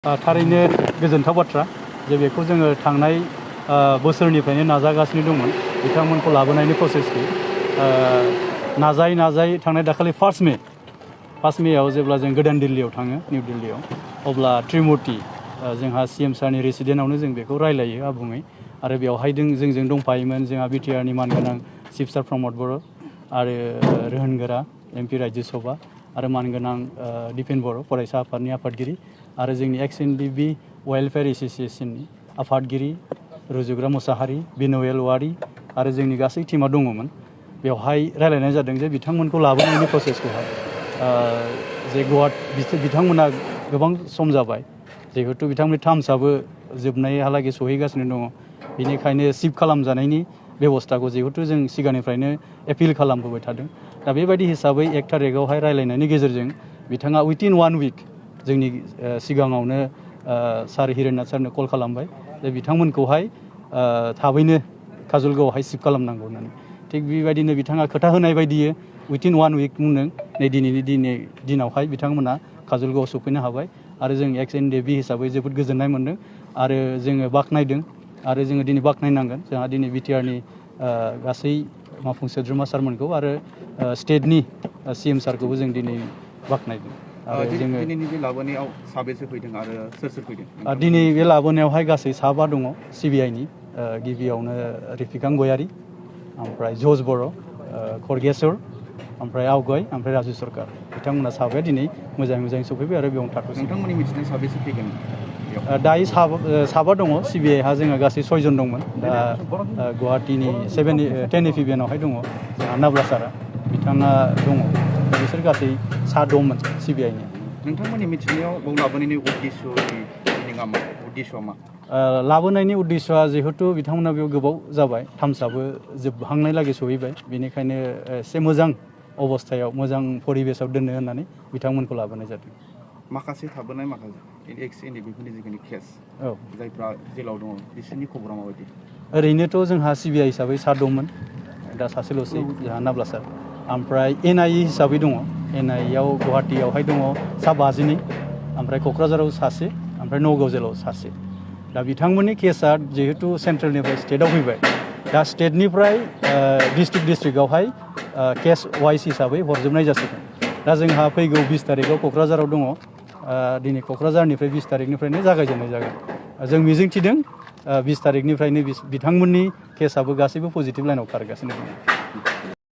थारैनो गोजोनथाव बाथ्रा जे बेखौ जोङो थांनाय बोसोरनिफ्रायनो नाजागासिनो दंमोन बिथांमोनखौ लाबोनायनि प्रसेसखौ नाजायै थांनाय दाखालि 1 मेआव जेब्ला जों गोदान दिल्लीयाव थाङो निउ दिल्लीयाव अब्ला त्रिमुर्ति जोंहा सीएम सारनि रेसिडेन्टआवनो जों बेखौ रायलायो आबुङै आरो बेवहाय जोंजों दंफायोमोन जोंहा बिटिआरनि मानगोनां चिफ सार प्रमद बर' आरो रोहोनगोरा एमपि राज्यो सभा आरो मानगोनां दिपेन बर' फरायसा आफादनि आफादगिरि आरो जोंनि Ndfb वेलफेयार एसोसिएशननि आफादगिरि रुजुग्रा मुसाहारि बिन'येल वारि आरो जोंनि गासै टीमा दङमोन बेवहाय रायलायनाय जादों जे बिथांमोनखौ लाबोनायनि प्रसेसखौहाय जे बिथांमोना गोबां सम जाबाय जिहेतु बिथांमोननि टार्म्सआबो जोबनायहालागै सहैगासिनो दङ बेनिखायनो शिफ्ट खालामजानायनि बेबस्थाखौ जिहेतु जों सिगांनिफ्रायनो एपिल खालामबोबाय थादों दा बेबायदि हिसाबै 1 तारिखआवहाय रायलायनायनि गेजेरजों बिथाङा उइथिन 1 वीक जोंनि सिगाङावनो सार हिरेननाथ सारनो कल खालामबाय जे बिथांमोनखौहाय थाबैनो काजलगावआवहाय शिफ्ट खालामनांगौ होननानै थिग बेबायदिनो बिथाङा खोथा होनाय बायदियै उइथिन 1 वीक बुंदों नै दिनैनि दिनावहाय बिथांमोना काजलगावआव सफैनो हाबाय आरो जों Ndfb हिसाबै जोबोद गोजोननाय मोनदों आरो जोङो बाख्नायदों आरो जोङो दिनै बाख्नायनांगोन जोंहा दिनै बिटिआरनि गासै मावफुं सोद्रोमा सारमोनखौ आरो स्टेटनि सीएम सारखौबो जों दिनै बाख्नायदों दिनैनि बे लाबोनायाव साबेसे फैदों आरो सोर फैदों दिनै बे लाबोनायावहाय गासै 7 दङ सिबिआइनि गिबियावनो रिफिकां गयारि ओमफ्राय जज बर' खरगेस्वर ओमफ्राय आवगय ओमफ्राय राजु सरकार बिथांमोना 7 दिनै मोजाङै सफैबाय आरो बेयावनो थाथ'सै नोंथांमोननि मिथिनाय साबेसे फैगोन दायो 7 दङ सिबिआइहा जोंहा गासै 6 जन दंमोन दा गुवाहाटीनि 10 दङ जोंहा नाब्ला सारा बिथाङा दङ बिसोर गासै 7 दंमोन सिबिआइनि नोंथांमोननि मिथिनायाव बाव लाबोनायनि उद्देश्यआ मा लाबोनायनि उद्देश्यआ जिहेतु बिथांमोना बेयाव गोबाव जाबाय टार्म्सआबो जोबहांनायलागै सहैबाय बेनिखायनो एसे मोजां अबस्थायाव मोजां परिबेसाव दोननो होननानै बिथांमोनखौ लाबोनाय जादों माखासे थाबोनाय माखासे Ndfbफोरनि जिखिनि केस जायफ्रा जेलाव दङ बिसोरनि खबरा माबायदि ओरैनोथ' जोंहा सिबिआइ हिसाबै 7 दंमोन दा सासेल'सै जोंहा नाब्ला सार ओमफ्राय NIE हिसाबै दङ NIEआव गुवाहाटीयावहाय दङ 52 ओमफ्राय क'क्राझाराव सासे ओमफ्राय नगाव जेलाव सासे दा बिथांमोननि केसआ जिहेतु सेन्ट्रेलनिफ्राय स्टेटआव फैबाय दा स्टेटनिफ्राय डिस्ट्रिक्टआवहाय केस वाइस हिसाबै हरजोबनाय जासिगोन दा जोंहा फैगौ 20 तारिखआव क'क्राझाराव दङ दिनै क'क्राझारनिफ्राय 20 तारिखनिफ्रायनो जागायजेननाय जागोन जों मिजिंथिदों 20 तारिखनिफ्रायनो बिथांमोननि केसआबो गासैबो पजिटिभ लाइनाव खारगासिनो दङ